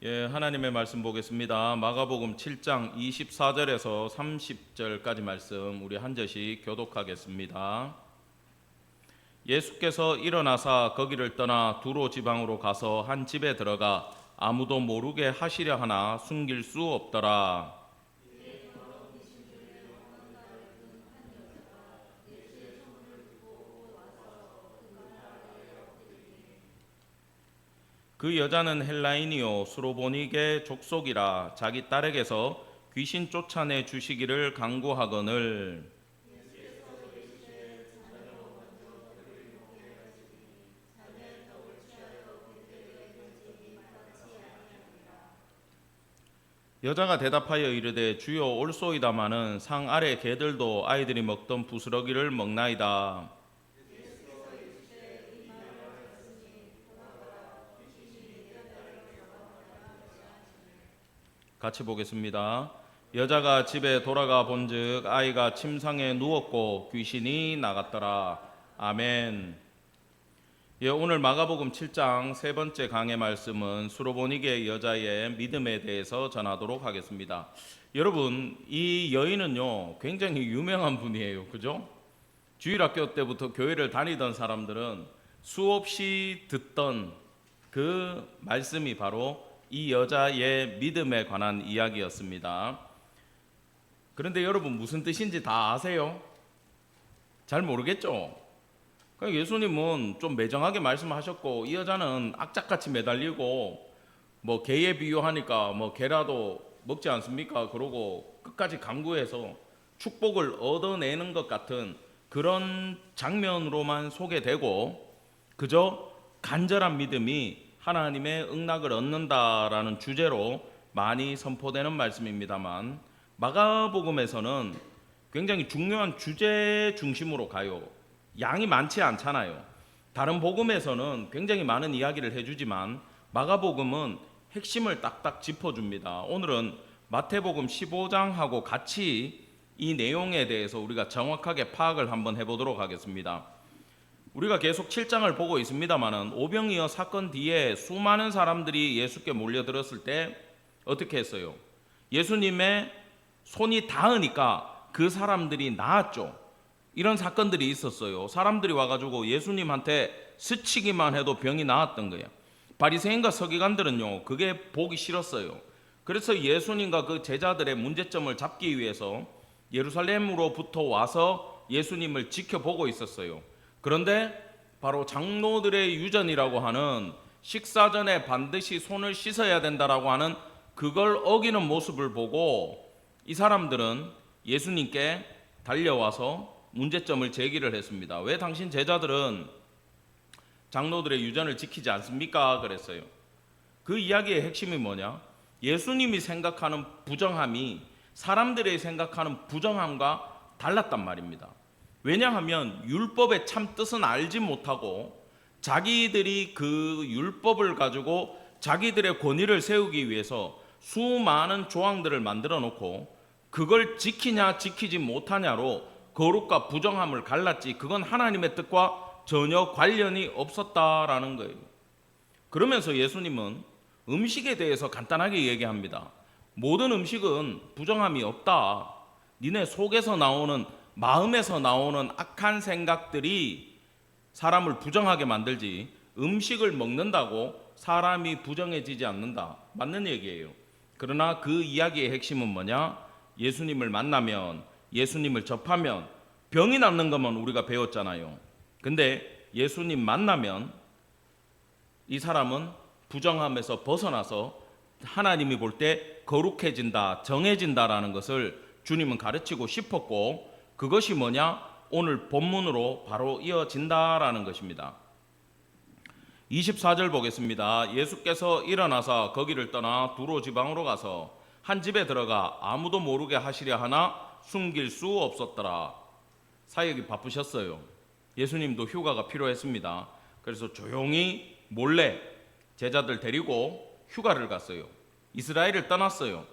하나님의 말씀 보겠습니다. 마가복음 7장 24절에서 30절까지 말씀 우리 한 절씩 교독하겠습니다. 예수께서 일어나사 거기를 떠나 두로 지방으로 가서 한 집에 들어가 아무도 모르게 하시려 하나 숨길 수 없더라. 그 여자는 헬라인이요 수로보니게 족속이라 자기 딸에게서 귀신 쫓아내 주시기를 간구하거늘. 여자가 대답하여 이르되 주여 올소이다마는 상 아래 개들도 아이들이 먹던 부스러기를 먹나이다. 같이 보겠습니다. 여자가 집에 돌아가 본즉 아이가 침상에 누웠고 귀신이 나갔더라. 아멘. 오늘 마가복음 7장 세 번째 강의 말씀은 수로보니게 여자의 믿음에 대해서 전하도록 하겠습니다. 여러분, 이 여인은요 굉장히 유명한 분이에요. 그죠? 주일학교 때부터 교회를 다니던 사람들은 수없이 듣던 그 말씀이 바로 이 여자의 믿음에 관한 이야기였습니다. 그런데 여러분, 무슨 뜻인지 다 아세요? 잘 모르겠죠? 예수님은 좀 매정하게 말씀하셨고, 이 여자는 악착같이 매달리고 뭐 개에 비유하니까 뭐 개라도 먹지 않습니까? 그러고 끝까지 강구해서 축복을 얻어내는 것 같은 그런 장면으로만 소개되고, 그저 간절한 믿음이 하나님의 응낙을 얻는다라는 주제로 많이 선포되는 말씀입니다만, 마가복음에서는 굉장히 중요한 주제 중심으로 가요. 양이 많지 않잖아요. 다른 복음에서는 굉장히 많은 이야기를 해주지만 마가복음은 핵심을 딱딱 짚어줍니다. 오늘은 마태복음 15장하고 같이 이 내용에 대해서 우리가 정확하게 파악을 한번 해보도록 하겠습니다. 우리가 계속 7장을 보고 있습니다만은 오병이어 사건 뒤에 수많은 사람들이 예수께 몰려들었을 때 어떻게 했어요? 예수님의 손이 닿으니까 그 사람들이 나았죠. 이런 사건들이 있었어요. 사람들이 와가지고 예수님한테 스치기만 해도 병이 나았던 거예요. 바리새인과 서기관들은요 그게 보기 싫었어요. 그래서 예수님과 그 제자들의 문제점을 잡기 위해서 예루살렘으로부터 와서 예수님을 지켜보고 있었어요. 그런데 바로 장로들의 유전이라고 하는 식사 전에 반드시 손을 씻어야 된다라고 하는 그걸 어기는 모습을 보고 이 사람들은 예수님께 달려와서 문제점을 제기를 했습니다. 왜 당신 제자들은 장로들의 유전을 지키지 않습니까? 그랬어요. 그 이야기의 핵심이 뭐냐? 예수님이 생각하는 부정함이 사람들이 생각하는 부정함과 달랐단 말입니다. 왜냐하면 율법의 참 뜻은 알지 못하고 자기들이 그 율법을 가지고 자기들의 권위를 세우기 위해서 수많은 조항들을 만들어 놓고 그걸 지키냐 지키지 못하냐로 거룩과 부정함을 갈랐지 그건 하나님의 뜻과 전혀 관련이 없었다라는 거예요. 그러면서 예수님은 음식에 대해서 간단하게 얘기합니다. 모든 음식은 부정함이 없다. 니네 속에서 나오는, 마음에서 나오는 악한 생각들이 사람을 부정하게 만들지 음식을 먹는다고 사람이 부정해지지 않는다. 맞는 얘기예요. 그러나 그 이야기의 핵심은 뭐냐? 예수님을 만나면, 예수님을 접하면 병이 낫는 것만 우리가 배웠잖아요. 근데 예수님 만나면 이 사람은 부정함에서 벗어나서 하나님이 볼 때 거룩해진다, 정해진다라는 것을 주님은 가르치고 싶었고, 그것이 뭐냐? 오늘 본문으로 바로 이어진다라는 것입니다. 24절 보겠습니다. 예수께서 일어나서 거기를 떠나 두로 지방으로 가서 한 집에 들어가 아무도 모르게 하시려 하나 숨길 수 없었더라. 사역이 바쁘셨어요. 예수님도 휴가가 필요했습니다. 그래서 조용히 몰래 제자들 데리고 휴가를 갔어요. 이스라엘을 떠났어요.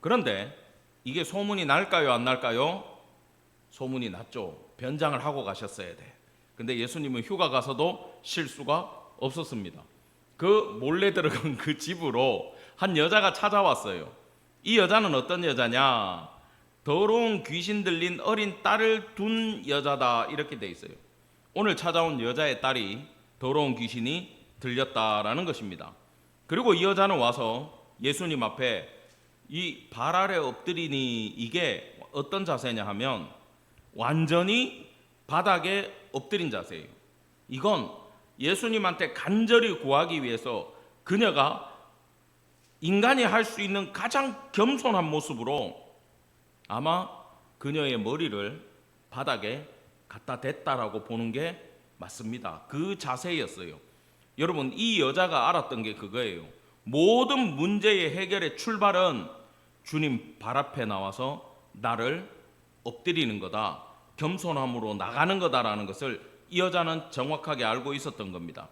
그런데 이게 소문이 날까요, 안 날까요? 소문이 났죠. 변장을 하고 가셨어야 돼. 근데 예수님은 휴가 가서도 쉴 수가 없었습니다. 그 몰래 들어간 그 집으로 한 여자가 찾아왔어요. 이 여자는 어떤 여자냐? 더러운 귀신 들린 어린 딸을 둔 여자다, 이렇게 돼 있어요. 오늘 찾아온 여자의 딸이 더러운 귀신이 들렸다라는 것입니다. 그리고 이 여자는 와서 예수님 앞에 이 발 아래 엎드리니, 이게 어떤 자세냐 하면 완전히 바닥에 엎드린 자세예요. 이건 예수님한테 간절히 구하기 위해서 그녀가 인간이 할 수 있는 가장 겸손한 모습으로 아마 그녀의 머리를 바닥에 갖다 댔다라고 보는 게 맞습니다. 그 자세였어요. 여러분, 이 여자가 알았던 게 그거예요. 모든 문제의 해결의 출발은 주님 발 앞에 나와서 나를 엎드리는 거다, 겸손함으로 나가는 거다라는 것을 이 여자는 정확하게 알고 있었던 겁니다.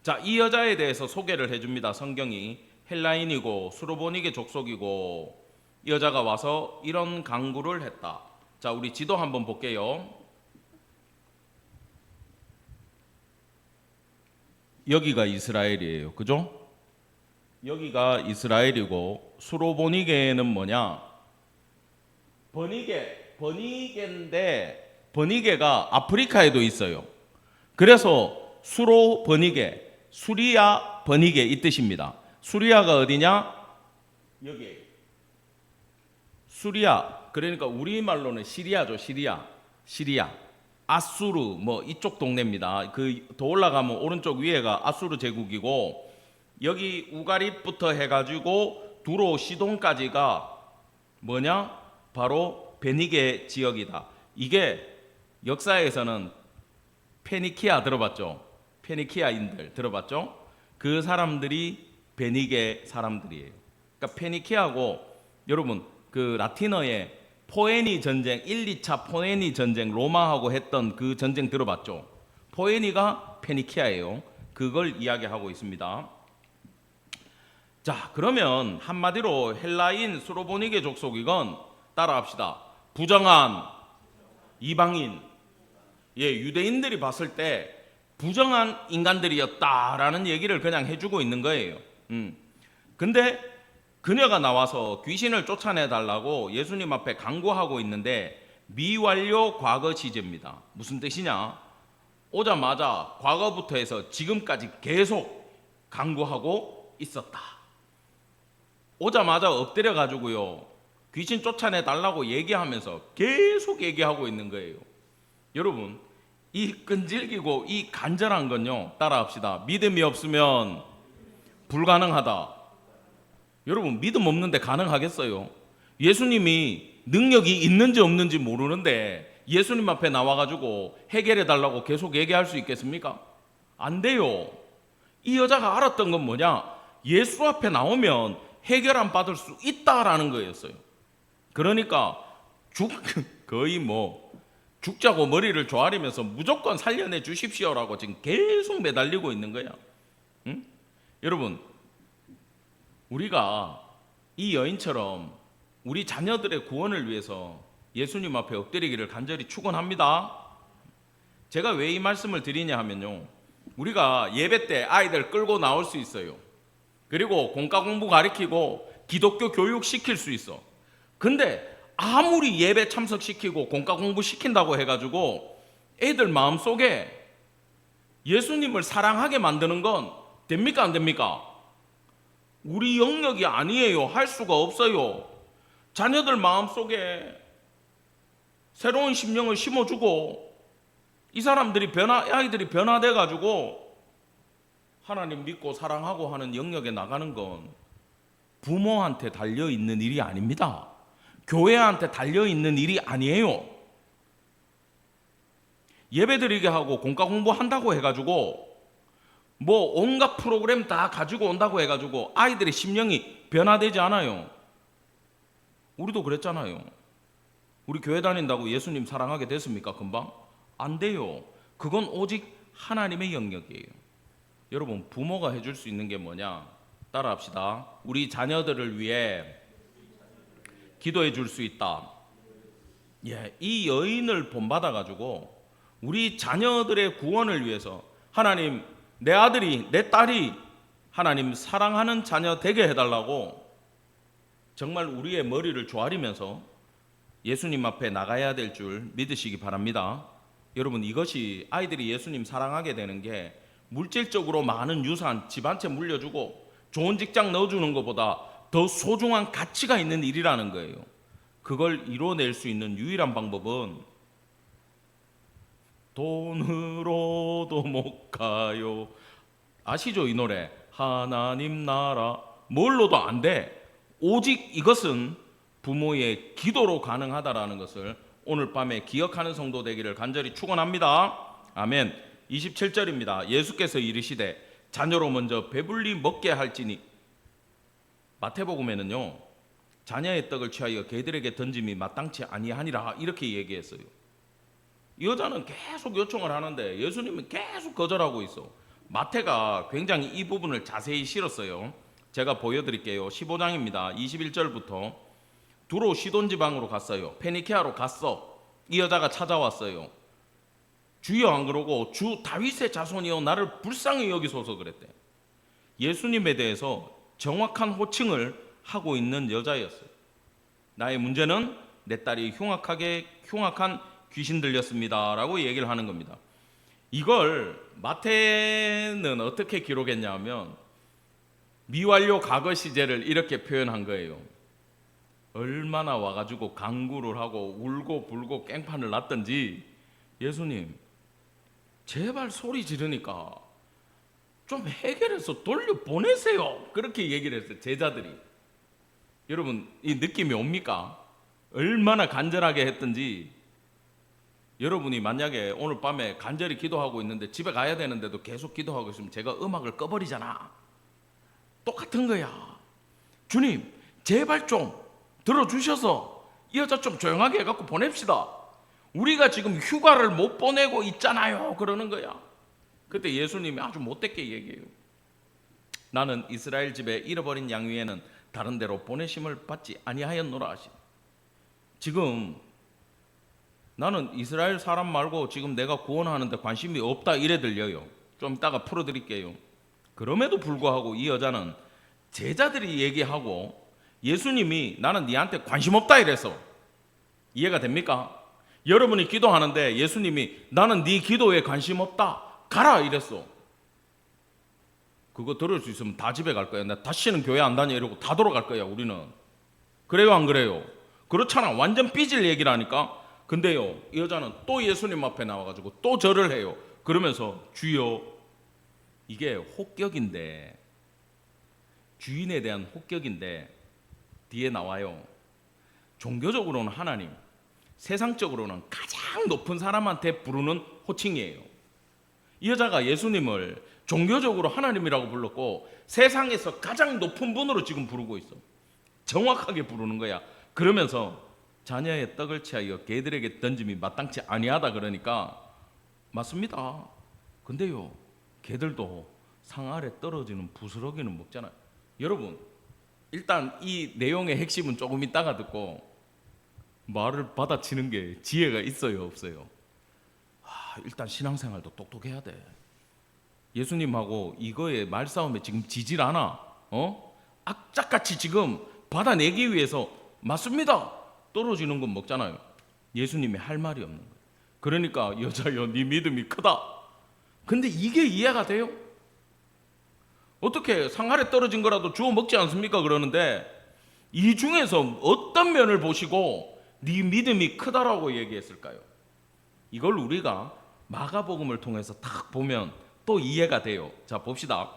자, 이 여자에 대해서 소개를 해줍니다. 성경이 헬라인이고 수로보니게 족속이고, 이 여자가 와서 이런 간구를 했다. 자, 우리 지도 한번 볼게요. 여기가 이스라엘이에요. 그죠? 여기가 이스라엘이고, 수로보니게는 뭐냐? 버니게인데 버니게가 아프리카에도 있어요. 그래서 수로버니게, 수리아 버니게 이 뜻입니다. 수리아가 어디냐? 여기 수리아, 그러니까 우리말로는 시리아죠. 시리아 아수르 뭐 이쪽 동네입니다. 그 더 올라가면 오른쪽 위에가 아수르 제국이고, 여기 우가립부터 해가지고 두로 시돈까지가 뭐냐? 바로 베니게 지역이다. 이게 역사에서는 페니키아 들어봤죠? 페니키아인들 들어봤죠? 그 사람들이 베니게 사람들이에요. 그러니까 페니키아고, 여러분 그 라틴어에 포에니 전쟁, 1, 2차 포에니 전쟁, 로마하고 했던 그 전쟁 들어봤죠? 포에니가 페니키아예요. 그걸 이야기하고 있습니다. 자, 그러면 한마디로 헬라인 수로보니게 족속이건, 따라합시다. 부정한 이방인, 유대인들이 봤을 때 부정한 인간들이었다라는 얘기를 그냥 해주고 있는 거예요. 근데 그녀가 나와서 귀신을 쫓아내 달라고 예수님 앞에 간구하고 있는데 미완료 과거 시제입니다. 무슨 뜻이냐? 오자마자 과거부터 해서 지금까지 계속 간구하고 있었다. 오자마자 엎드려 가지고요, 귀신 쫓아내 달라고 얘기하면서 계속 얘기하고 있는 거예요. 여러분, 이 끈질기고 이 간절한 건요, 따라합시다. 믿음이 없으면 불가능하다. 여러분, 믿음 없는데 가능하겠어요? 예수님이 능력이 있는지 없는지 모르는데 예수님 앞에 나와가지고 해결해 달라고 계속 얘기할 수 있겠습니까? 안 돼요. 이 여자가 알았던 건 뭐냐? 예수 앞에 나오면 해결 안 받을 수 있다라는 거였어요. 그러니까 거의 뭐 죽자고 머리를 조아리면서 무조건 살려내 주십시오라고 지금 계속 매달리고 있는 거야. 응? 여러분, 우리가 이 여인처럼 우리 자녀들의 구원을 위해서 예수님 앞에 엎드리기를 간절히 축원합니다. 제가 왜 이 말씀을 드리냐 하면요, 우리가 예배 때 아이들 끌고 나올 수 있어요. 그리고 공과 공부 가르치고 기독교 교육 시킬 수 있어. 근데 아무리 예배 참석시키고 공과 공부 시킨다고 해가지고 애들 마음속에 예수님을 사랑하게 만드는 건 됩니까 안 됩니까? 우리 영역이 아니에요. 할 수가 없어요. 자녀들 마음속에 새로운 심령을 심어주고 이 사람들이 아이들이 변화돼가지고 하나님 믿고 사랑하고 하는 영역에 나가는 건 부모한테 달려있는 일이 아닙니다. 교회한테 달려있는 일이 아니에요. 예배드리게 하고 공과 공부한다고 해가지고 뭐 온갖 프로그램 다 가지고 온다고 해가지고 아이들의 심령이 변화되지 않아요. 우리도 그랬잖아요. 우리 교회 다닌다고 예수님 사랑하게 됐습니까? 금방? 안 돼요. 그건 오직 하나님의 영역이에요. 여러분, 부모가 해줄 수 있는 게 뭐냐? 따라합시다. 우리 자녀들을 위해 기도해 줄 수 있다. 이 여인을 본받아 가지고 우리 자녀들의 구원을 위해서 하나님, 내 아들이 내 딸이 하나님 사랑하는 자녀 되게 해달라고 정말 우리의 머리를 조아리면서 예수님 앞에 나가야 될 줄 믿으시기 바랍니다. 여러분, 이것이 아이들이 예수님 사랑하게 되는 게 물질적으로 많은 유산, 집 한 채 물려주고 좋은 직장 넣어주는 것보다 더 소중한 가치가 있는 일이라는 거예요. 그걸 이뤄낼 수 있는 유일한 방법은 돈으로도 못 가요. 아시죠? 이 노래. 하나님 나라. 뭘로도 안 돼. 오직 이것은 부모의 기도로 가능하다라는 것을 오늘 밤에 기억하는 성도 되기를 간절히 축원합니다. 아멘. 27절입니다. 예수께서 이르시되 자녀로 먼저 배불리 먹게 할지니. 마태복음에는요, 자녀의 떡을 취하여 개들에게 던짐이 마땅치 아니하니라 이렇게 얘기했어요. 이 여자는 계속 요청을 하는데 예수님은 계속 거절하고 있어. 마태가 굉장히 이 부분을 자세히 실었어요. 제가 보여드릴게요. 15장입니다. 21절부터 두로 시돈 지방으로 갔어요. 페니케아로 갔어. 이 여자가 찾아왔어요. 주여, 안 그러고 주 다윗의 자손이여 나를 불쌍히 여기소서 그랬대. 예수님에 대해서 정확한 호칭을 하고 있는 여자였어요. 나의 문제는 내 딸이 흉악한 귀신 들렸습니다 라고 얘기를 하는 겁니다. 이걸 마태는 어떻게 기록했냐면 미완료 과거 시제를 이렇게 표현한 거예요. 얼마나 와가지고 강구를 하고 울고 불고 깽판을 났던지 예수님 제발 소리 지르니까 좀 해결해서 돌려보내세요. 그렇게 얘기를 했어요. 제자들이. 여러분, 이 느낌이 옵니까? 얼마나 간절하게 했던지. 여러분이 만약에 오늘 밤에 간절히 기도하고 있는데 집에 가야 되는데도 계속 기도하고 있으면 제가 음악을 꺼버리잖아. 똑같은 거야. 주님 제발 좀 들어주셔서 이 여자 좀 조용하게 해갖고 보냅시다. 우리가 지금 휴가를 못 보내고 있잖아요. 그러는 거야. 그때 예수님이 아주 못됐게 얘기해요. 나는 이스라엘 집에 잃어버린 양 위에는 다른 데로 보내심을 받지 아니하였노라 하시. 지금 나는 이스라엘 사람 말고 지금 내가 구원하는데 관심이 없다 이래 들려요. 좀 이따가 풀어드릴게요. 그럼에도 불구하고 이 여자는 제자들이 얘기하고 예수님이 나는 네한테 관심 없다 이래서 이해가 됩니까? 여러분이 기도하는데 예수님이 나는 네 기도에 관심 없다 가라 이랬어. 그거 들을 수 있으면 다 집에 갈 거야. 나 다시는 교회 안 다녀 이러고 다 돌아갈 거야 우리는. 그래요 안 그래요? 그렇잖아. 완전 삐질 얘기라니까. 근데요 이 여자는 또 예수님 앞에 나와가지고 또 절을 해요. 그러면서 주여, 이게 혹격인데, 주인에 대한 혹격인데 뒤에 나와요. 종교적으로는 하나님, 세상적으로는 가장 높은 사람한테 부르는 호칭이에요. 이 여자가 예수님을 종교적으로 하나님이라고 불렀고 세상에서 가장 높은 분으로 지금 부르고 있어. 정확하게 부르는 거야. 그러면서 자녀의 떡을 취하여 개들에게 던짐이 마땅치 아니하다 그러니까 맞습니다. 근데요 개들도 상 아래 떨어지는 부스러기는 먹잖아요. 여러분, 일단 이 내용의 핵심은 조금 이따가 듣고 말을 받아치는 게 지혜가 있어요 없어요? 일단 신앙생활도 똑똑해야 돼. 예수님하고 이거에 말싸움에 지금 지질 않아. 악착같이 지금 받아내기 위해서 맞습니다. 떨어지는 건 먹잖아요. 예수님이 할 말이 없는 거예요. 그러니까 여자여 네 믿음이 크다. 근데 이게 이해가 돼요? 어떻게 상 아래 떨어진 거라도 주워 먹지 않습니까? 그러는데 이 중에서 어떤 면을 보시고 네 믿음이 크다라고 얘기했을까요? 이걸 우리가 마가복음을 통해서 딱 보면 또 이해가 돼요. 자 봅시다.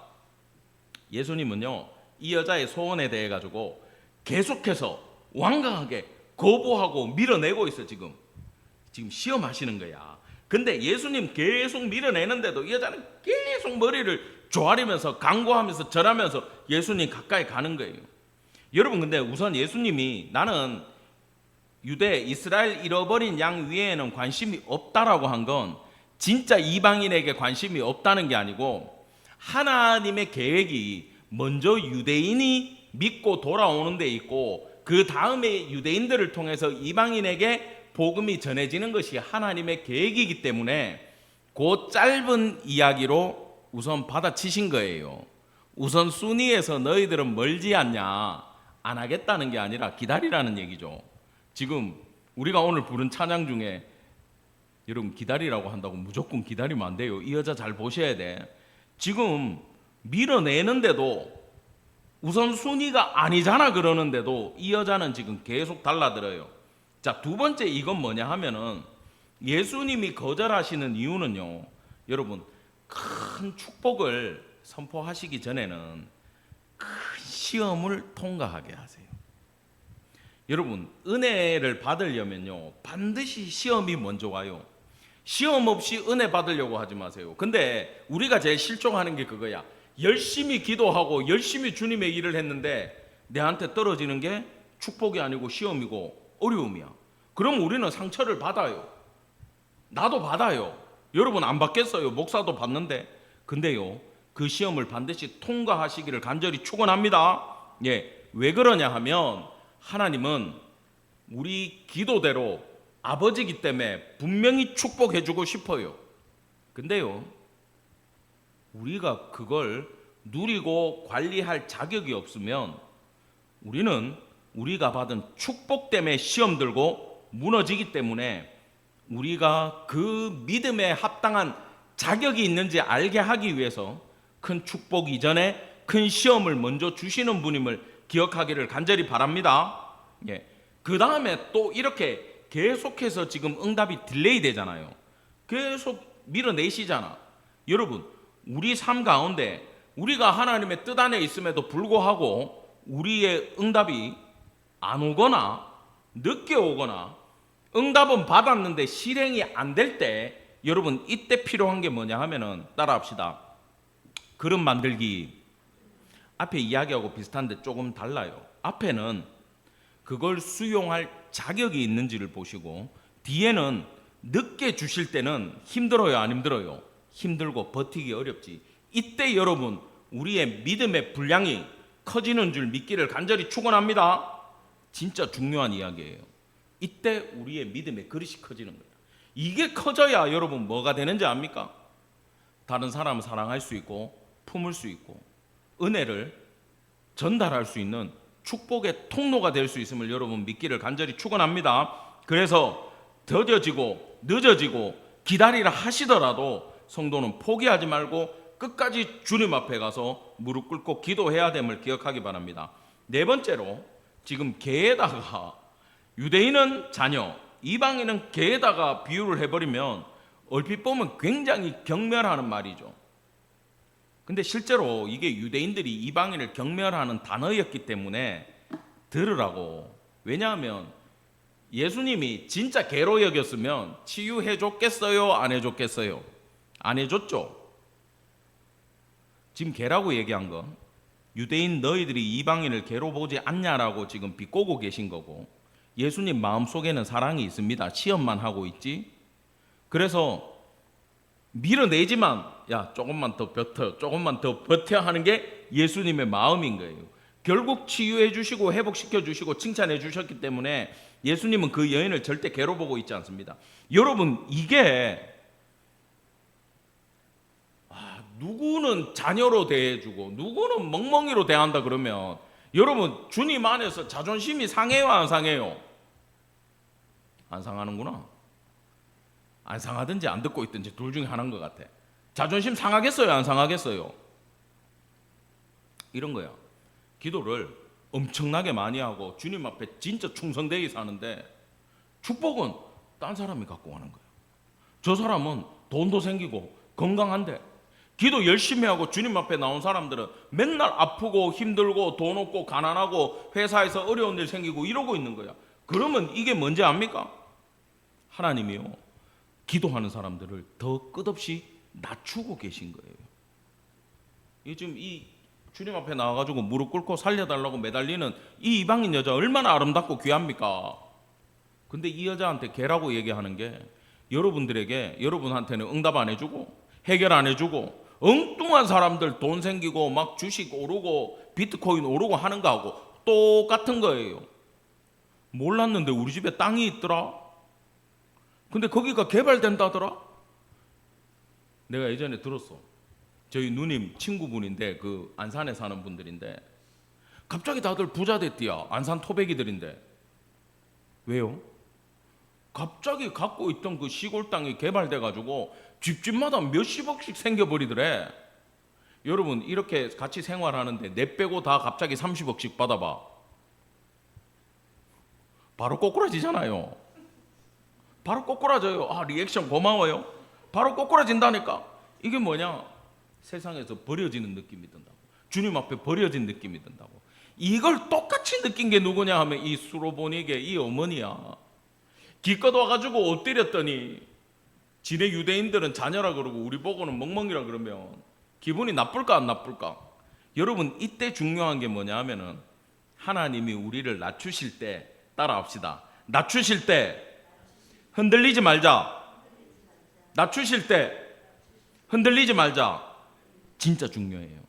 예수님은요 이 여자의 소원에 대해 가지고 계속해서 완강하게 거부하고 밀어내고 있어. 지금 시험하시는 거야. 근데 예수님 계속 밀어내는데도 이 여자는 계속 머리를 조아리면서 간구하면서 절하면서 예수님 가까이 가는 거예요. 여러분, 근데 우선 예수님이 나는 유대 이스라엘 잃어버린 양 위에는 관심이 없다라고 한 건 진짜 이방인에게 관심이 없다는 게 아니고 하나님의 계획이 먼저 유대인이 믿고 돌아오는 데 있고 그 다음에 유대인들을 통해서 이방인에게 복음이 전해지는 것이 하나님의 계획이기 때문에 그 짧은 이야기로 우선 받아치신 거예요. 우선순위에서 너희들은 멀지 않냐? 안 하겠다는 게 아니라 기다리라는 얘기죠. 지금 우리가 오늘 부른 찬양 중에 여러분 기다리라고 한다고 무조건 기다리면 안 돼요. 이 여자 잘 보셔야 돼. 지금 밀어내는데도 우선순위가 아니잖아 그러는데도 이 여자는 지금 계속 달라들어요. 자, 두 번째 이건 뭐냐 하면은 예수님이 거절하시는 이유는요, 여러분 큰 축복을 선포하시기 전에는 큰 시험을 통과하게 하세요. 여러분 은혜를 받으려면요 반드시 시험이 먼저 와요. 시험 없이 은혜 받으려고 하지 마세요. 근데 우리가 제일 실족하는 게 그거야. 열심히 기도하고 열심히 주님의 일을 했는데 내한테 떨어지는 게 축복이 아니고 시험이고 어려움이야. 그럼 우리는 상처를 받아요. 나도 받아요. 여러분 안 받겠어요? 목사도 받는데. 근데요 그 시험을 반드시 통과하시기를 간절히 축원합니다. 예, 왜 그러냐 하면 하나님은 우리 기도대로 아버지이기 때문에 분명히 축복해 주고 싶어요. 근데요 우리가 그걸 누리고 관리할 자격이 없으면 우리는 우리가 받은 축복 때문에 시험 들고 무너지기 때문에 우리가 그 믿음에 합당한 자격이 있는지 알게 하기 위해서 큰 축복 이전에 큰 시험을 먼저 주시는 분임을 기억하기를 간절히 바랍니다. 예. 그 다음에 또 이렇게 계속해서 지금 응답이 딜레이 되잖아요. 계속 밀어내시잖아. 여러분 우리 삶 가운데 우리가 하나님의 뜻 안에 있음에도 불구하고 우리의 응답이 안 오거나 늦게 오거나 응답은 받았는데 실행이 안 될 때 여러분 이때 필요한 게 뭐냐 하면은 따라합시다. 그릇 만들기. 앞에 이야기하고 비슷한데 조금 달라요. 앞에는 그걸 수용할 자격이 있는지를 보시고 뒤에는 늦게 주실 때는 힘들어요 안 힘들어요? 힘들고 버티기 어렵지. 이때 여러분 우리의 믿음의 분량이 커지는 줄 믿기를 간절히 축원합니다. 진짜 중요한 이야기예요. 이때 우리의 믿음의 그릇이 커지는 거예요. 이게 커져야 여러분 뭐가 되는지 압니까? 다른 사람을 사랑할 수 있고 품을 수 있고 은혜를 전달할 수 있는 축복의 통로가 될 수 있음을 여러분 믿기를 간절히 축원합니다. 그래서 더뎌지고 늦어지고 기다리라 하시더라도 성도는 포기하지 말고 끝까지 주님 앞에 가서 무릎 꿇고 기도해야 됨을 기억하기 바랍니다. 네 번째로 지금 개에다가 유대인은 자녀, 이방인은 개에다가 비유를 해버리면 얼핏 보면 굉장히 경멸하는 말이죠. 근데 실제로 이게 유대인들이 이방인을 경멸하는 단어였기 때문에 들으라고. 왜냐하면 예수님이 진짜 개로 여겼으면 치유해 줬겠어요? 안 해줬겠어요? 안 해줬죠. 지금 개라고 얘기한 건 유대인 너희들이 이방인을 개로 보지 않냐라고 지금 비꼬고 계신 거고, 예수님 마음속에는 사랑이 있습니다. 시험만 하고 있지. 그래서 밀어내지만 야 조금만 더 버텨, 조금만 더 버텨 하는 게 예수님의 마음인 거예요. 결국 치유해 주시고 회복시켜 주시고 칭찬해 주셨기 때문에 예수님은 그 여인을 절대 개로 보고 있지 않습니다. 여러분 이게 누구는 자녀로 대해주고 누구는 멍멍이로 대한다 그러면 여러분 주님 안에서 자존심이 상해요 안 상해요? 안 상하는구나. 안 상하든지 안 듣고 있든지 둘 중에 하나인 것 같아. 자존심 상하겠어요 안 상하겠어요? 이런 거야. 기도를 엄청나게 많이 하고 주님 앞에 진짜 충성되게 사는데 축복은 딴 사람이 갖고 가는 거야. 저 사람은 돈도 생기고 건강한데 기도 열심히 하고 주님 앞에 나온 사람들은 맨날 아프고 힘들고 돈 없고 가난하고 회사에서 어려운 일 생기고 이러고 있는 거야. 그러면 이게 뭔지 압니까? 하나님이요 기도하는 사람들을 더 끝없이 낮추고 계신 거예요. 지금 이 주님 앞에 나와가지고 무릎 꿇고 살려달라고 매달리는 이 이방인 여자 얼마나 아름답고 귀합니까? 근데 이 여자한테 개라고 얘기하는 게 여러분들에게, 여러분한테는 응답 안 해주고 해결 안 해주고 엉뚱한 사람들 돈 생기고 막 주식 오르고 비트코인 오르고 하는 거하고 똑같은 거예요. 몰랐는데 우리 집에 땅이 있더라. 근데 거기가 개발된다더라. 내가 예전에 들었어. 저희 누님 친구분인데 그 안산에 사는 분들인데 갑자기 다들 부자 됐디야. 안산 토백이들인데. 왜요? 갑자기 갖고 있던 그 시골 땅이 개발돼 가지고 집집마다 몇십억씩 생겨버리더래. 여러분 이렇게 같이 생활하는데 내 빼고 다 갑자기 30억씩 받아봐. 바로 꼬꾸라지잖아요. 바로 꼬꾸라져요. 아, 리액션 고마워요. 바로 꼬꾸라진다니까. 이게 뭐냐? 세상에서 버려지는 느낌이 든다고. 주님 앞에 버려진 느낌이 든다고. 이걸 똑같이 느낀 게 누구냐 하면 이 수로보닉의 이 어머니야. 기껏 와가지고 엎드렸더니 지네 유대인들은 자녀라 그러고 우리 보고는 멍멍이라 그러면 기분이 나쁠까 안 나쁠까? 여러분 이때 중요한 게 뭐냐 하면은 하나님이 우리를 낮추실 때 따라합시다. 낮추실 때 흔들리지 말자. 낮추실 때 흔들리지 말자. 진짜 중요해요.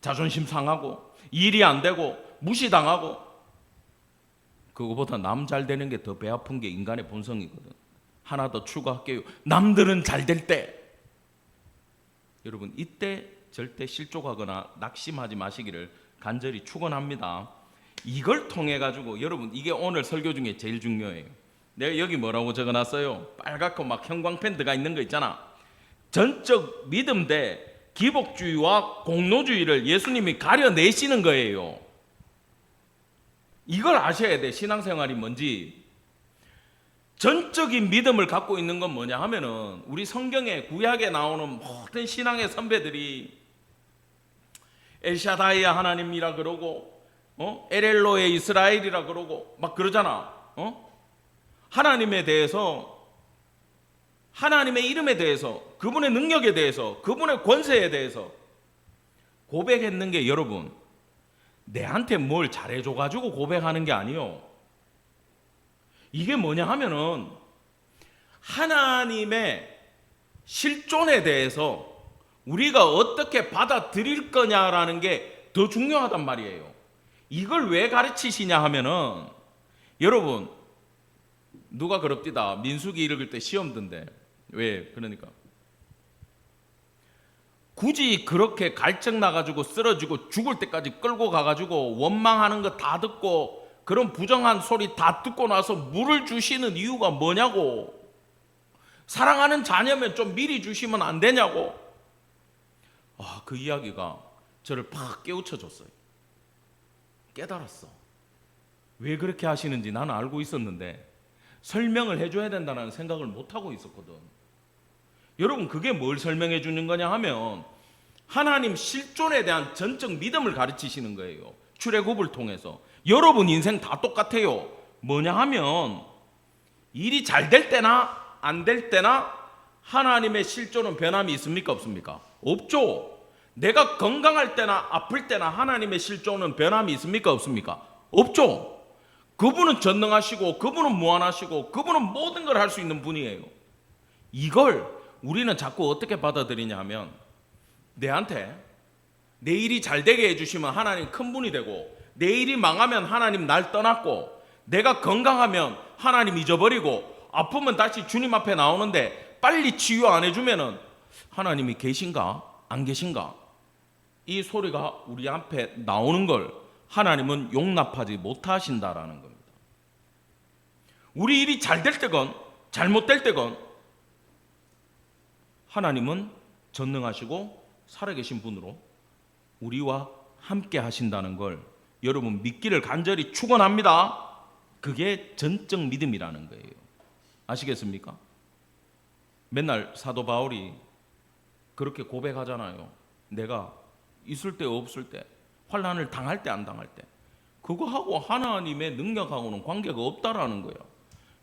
자존심 상하고 일이 안 되고 무시당하고 그거보다 남 잘 되는 게 더 배 아픈 게 인간의 본성이거든. 하나 더 추가할게요. 남들은 잘 될 때 여러분 이때 절대 실족하거나 낙심하지 마시기를 간절히 축원합니다. 이걸 통해 가지고 여러분 이게 오늘 설교 중에 제일 중요해요. 내가 여기 뭐라고 적어놨어요? 빨갛고 막 형광펜 들어가 있는 거 있잖아. 전적 믿음 대 기복주의와 공로주의를 예수님이 가려내시는 거예요. 이걸 아셔야 돼. 신앙생활이 뭔지. 전적인 믿음을 갖고 있는 건 뭐냐 하면은 우리 성경에 구약에 나오는 모든 신앙의 선배들이 엘샤다이야 하나님이라 그러고 엘엘로의 이스라엘이라 그러고 막 그러잖아. 하나님에 대해서, 하나님의 이름에 대해서, 그분의 능력에 대해서, 그분의 권세에 대해서 고백했는 게 여러분 내한테 뭘 잘해줘가지고 고백하는 게 아니요. 이게 뭐냐 하면은 하나님의 실존에 대해서 우리가 어떻게 받아들일 거냐라는 게 더 중요하단 말이에요. 이걸 왜 가르치시냐 하면은 여러분 누가 그럽디다. 민수기 읽을 때 시험 든대. 왜? 그러니까 굳이 그렇게 갈증 나가지고 쓰러지고 죽을 때까지 끌고 가가지고 원망하는 거 다 듣고 그런 부정한 소리 다 듣고 나서 물을 주시는 이유가 뭐냐고. 사랑하는 자녀면 좀 미리 주시면 안 되냐고. 그 이야기가 저를 팍 깨우쳐 줬어요. 깨달았어. 왜 그렇게 하시는지 나는 알고 있었는데 설명을 해줘야 된다는 생각을 못하고 있었거든. 여러분 그게 뭘 설명해 주는 거냐 하면 하나님 실존에 대한 전적 믿음을 가르치시는 거예요. 출애굽을 통해서. 여러분 인생 다 똑같아요. 뭐냐 하면 일이 잘 될 때나 안 될 때나 하나님의 실존은 변함이 있습니까 없습니까? 없죠. 내가 건강할 때나 아플 때나 하나님의 실존은 변함이 있습니까 없습니까? 없죠. 그분은 전능하시고 그분은 무한하시고 그분은 모든 걸 할 수 있는 분이에요. 이걸 우리는 자꾸 어떻게 받아들이냐 하면 내한테 내 일이 잘 되게 해주시면 하나님 큰 분이 되고 내 일이 망하면 하나님 날 떠났고 내가 건강하면 하나님 잊어버리고 아프면 다시 주님 앞에 나오는데 빨리 치유 안 해주면은 하나님이 계신가 안 계신가 이 소리가 우리 앞에 나오는 걸 하나님은 용납하지 못하신다라는 겁니다. 우리 일이 잘 될 때건 잘못될 때건 하나님은 전능하시고 살아계신 분으로 우리와 함께 하신다는 걸 여러분 믿기를 간절히 축원합니다. 그게 전적 믿음이라는 거예요. 아시겠습니까? 맨날 사도 바울이 그렇게 고백하잖아요. 내가 있을 때 없을 때 환난을 당할 때 안 당할 때 그거하고 하나님의 능력하고는 관계가 없다라는 거예요.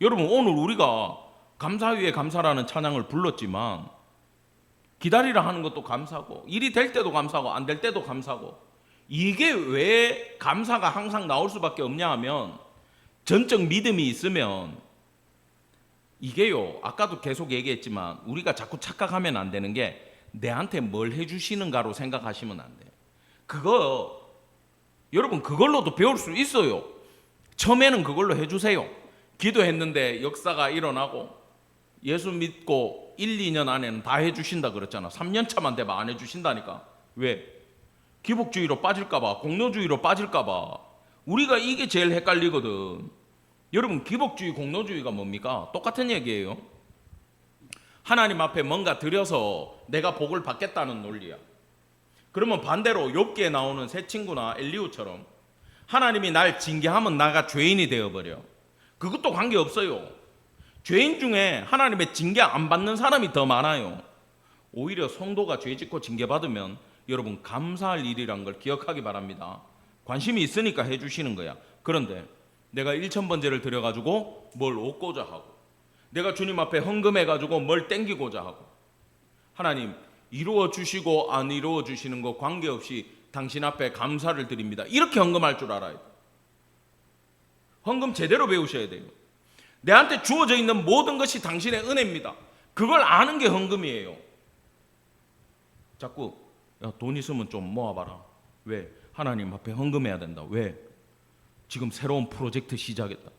여러분 오늘 우리가 감사 위에 감사라는 찬양을 불렀지만 기다리라 하는 것도 감사고 일이 될 때도 감사하고 안 될 때도 감사하고 이게 왜 감사가 항상 나올 수밖에 없냐 하면 전적 믿음이 있으면 이게요 아까도 계속 얘기했지만 우리가 자꾸 착각하면 안 되는 게 내한테 뭘 해주시는가로 생각하시면 안 돼요. 그거 여러분 그걸로도 배울 수 있어요. 처음에는 그걸로 해주세요. 기도했는데 역사가 일어나고 예수 믿고 1, 2년 안에는 다 해주신다 그랬잖아. 3년 차만 되면 안 해주신다니까. 왜? 기복주의로 빠질까봐, 공로주의로 빠질까봐. 우리가 이게 제일 헷갈리거든. 여러분, 기복주의, 공로주의가 뭡니까? 똑같은 얘기예요. 하나님 앞에 뭔가 드려서 내가 복을 받겠다는 논리야. 그러면 반대로 욥기에 나오는 새 친구나 엘리후처럼 하나님이 날 징계하면 나가 죄인이 되어버려. 그것도 관계없어요. 죄인 중에 하나님의 징계 안 받는 사람이 더 많아요. 오히려 성도가 죄 짓고 징계받으면 여러분 감사할 일이란 걸 기억하기 바랍니다. 관심이 있으니까 해주시는 거야. 그런데 내가 1000번제를 드려가지고 뭘 얻고자 하고, 내가 주님 앞에 헌금해가지고 뭘 땡기고자 하고, 하나님 이루어 주시고 안 이루어 주시는 거 관계없이 당신 앞에 감사를 드립니다. 이렇게 헌금할 줄 알아야 돼. 헌금 제대로 배우셔야 돼요. 내한테 주어져 있는 모든 것이 당신의 은혜입니다. 그걸 아는 게 헌금이에요. 자꾸 돈 있으면 좀 모아봐라. 왜? 하나님 앞에 헌금해야 된다. 왜? 지금 새로운 프로젝트 시작했다.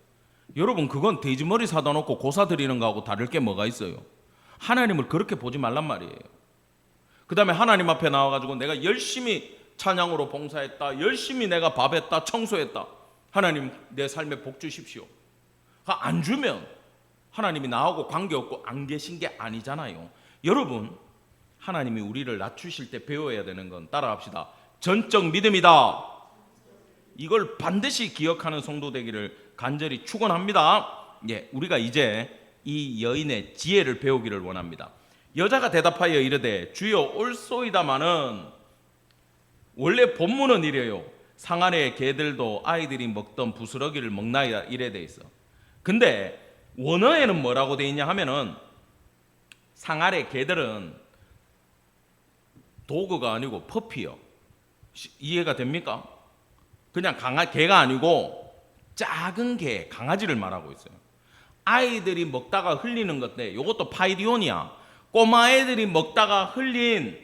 여러분, 그건 돼지머리 사다 놓고 고사 드리는 거하고 다를 게 뭐가 있어요? 하나님을 그렇게 보지 말란 말이에요. 그 다음에 하나님 앞에 나와가지고 내가 열심히 찬양으로 봉사했다, 열심히 내가 밥했다, 청소했다, 하나님 내 삶에 복 주십시오. 안 주면 하나님이 나하고 관계없고 안 계신 게 아니잖아요. 여러분, 하나님이 우리를 낮추실 때 배워야 되는 건, 따라합시다, 전적 믿음이다. 이걸 반드시 기억하는 성도 되기를 간절히 축원합니다. 예, 우리가 이제 이 여인의 지혜를 배우기를 원합니다. 여자가 대답하여 이르되 주여 올소이다마는, 원래 본문은 이래요. 상 아래의 개들도 아이들이 먹던 부스러기를 먹나이다, 이래 돼 있어. 근데 원어에는 뭐라고 돼 있냐 하면은, 상 아래 개들은 도그가 아니고 퍼피요. 이해가 됩니까? 그냥 개가 아니고 작은 개, 강아지를 말하고 있어요. 아이들이 먹다가 흘리는 건데, 이것도 파이디온이야. 꼬마 애들이 먹다가 흘린,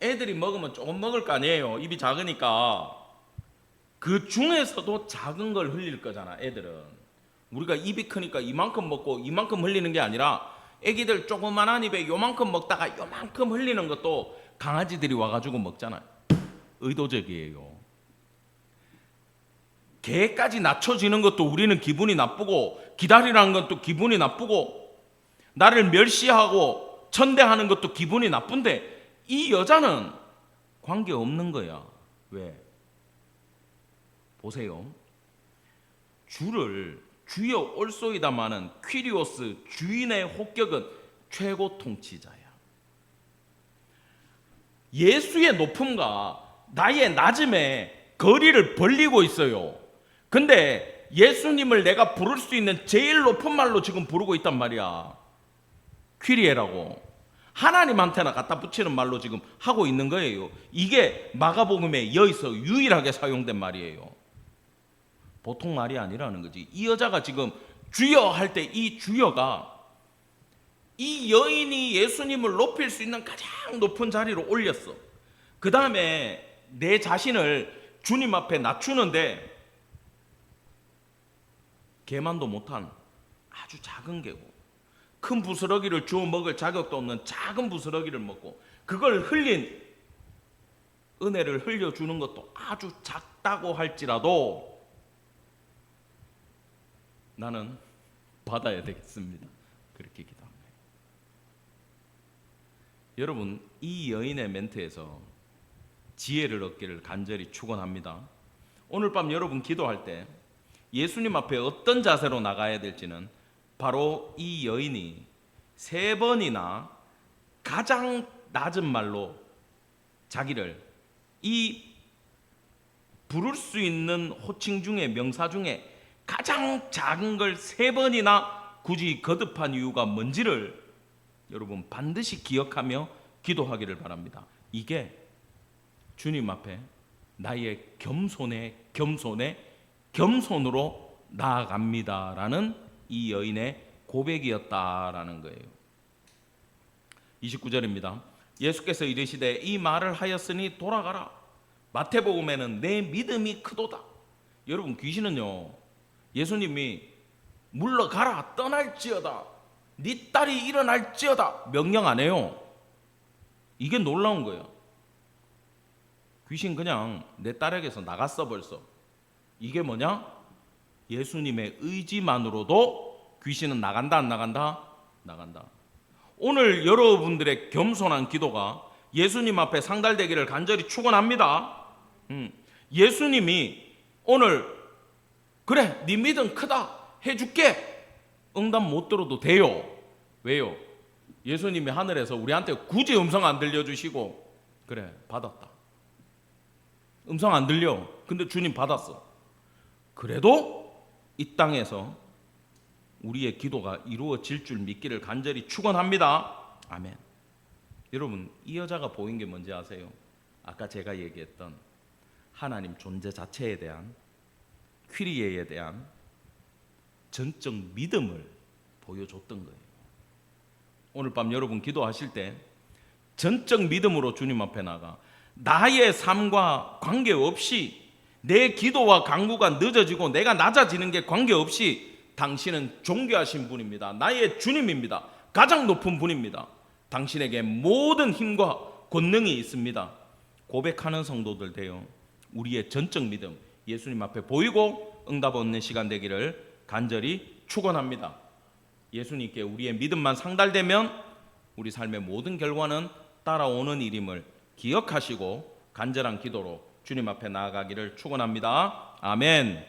애들이 먹으면 조금 먹을 거 아니에요. 입이 작으니까. 그 중에서도 작은 걸 흘릴 거잖아, 애들은. 우리가 입이 크니까 이만큼 먹고 이만큼 흘리는 게 아니라, 애기들 조그만한 입에 요만큼 먹다가 요만큼 흘리는 것도 강아지들이 와가지고 먹잖아요. 의도적이에요. 개까지 낮춰지는 것도 우리는 기분이 나쁘고, 기다리라는 것도 기분이 나쁘고, 나를 멸시하고 천대하는 것도 기분이 나쁜데, 이 여자는 관계없는 거야. 왜? 보세요. 주여 올소이다마는 퀴리오스, 주인의 호격은 최고 통치자야. 예수의 높음과 나의 낮음에 거리를 벌리고 있어요. 근데 예수님을 내가 부를 수 있는 제일 높은 말로 지금 부르고 있단 말이야. 퀴리에라고. 하나님한테나 갖다 붙이는 말로 지금 하고 있는 거예요. 이게 마가복음에 여기서 유일하게 사용된 말이에요. 보통 말이 아니라는 거지. 이 여자가 지금 주여 할 때 이 주여가, 이 여인이 예수님을 높일 수 있는 가장 높은 자리로 올렸어. 그 다음에 내 자신을 주님 앞에 낮추는데, 개만도 못한 아주 작은 개고, 큰 부스러기를 주워 먹을 자격도 없는 작은 부스러기를 먹고, 그걸 흘린 은혜를 흘려주는 것도 아주 작다고 할지라도 나는 받아야 되겠습니다. 그렇게 기도합니다. 여러분, 이 여인의 멘트에서 지혜를 얻기를 간절히 축원합니다. 오늘 밤 여러분 기도할 때 예수님 앞에 어떤 자세로 나가야 될지는 바로 이 여인이 3번이나 가장 낮은 말로 자기를, 이 부를 수 있는 호칭 중에, 명사 중에 가장 작은 걸 3번이나 굳이 거듭한 이유가 뭔지를 여러분 반드시 기억하며 기도하기를 바랍니다. 이게 주님 앞에 나의 겸손으로 나아갑니다라는 이 여인의 고백이었다라는 거예요. 29절입니다. 예수께서 이르시되 이 말을 하였으니 돌아가라. 마태복음에는 내 믿음이 크도다. 여러분, 귀신은요, 예수님이 물러가라, 떠날지어다, 네 딸이 일어날지어다 명령 안 해요. 이게 놀라운 거예요. 귀신 그냥 내 딸에게서 나갔어 벌써. 이게 뭐냐? 예수님의 의지만으로도 귀신은 나간다 안 나간다? 나간다. 오늘 여러분들의 겸손한 기도가 예수님 앞에 상달되기를 간절히 축원합니다. 예수님이 오늘 그래 네 믿음 크다 해줄게 응답 못 들어도 돼요. 왜요? 예수님이 하늘에서 우리한테 굳이 음성 안 들려주시고 그래 받았다. 음성 안 들려. 근데 주님 받았어. 그래도 이 땅에서 우리의 기도가 이루어질 줄 믿기를 간절히 축원합니다. 아멘. 여러분 이 여자가 보인 게 뭔지 아세요? 아까 제가 얘기했던 하나님 존재 자체에 대한 퀴리에에 대한 전적 믿음을 보여줬던 거예요. 오늘 밤 여러분 기도하실 때 전적 믿음으로 주님 앞에 나가 나의 삶과 관계없이 내 기도와 간구가 늦어지고 내가 낮아지는 게 관계없이 당신은 존귀하신 분입니다. 나의 주님입니다. 가장 높은 분입니다. 당신에게 모든 힘과 권능이 있습니다. 고백하는 성도들 되어 우리의 전적 믿음 예수님 앞에 보이고 응답 얻는 시간 되기를 간절히 축원합니다. 예수님께 우리의 믿음만 상달되면 우리 삶의 모든 결과는 따라오는 일임을 기억하시고 간절한 기도로 주님 앞에 나아가기를 축원합니다. 아멘.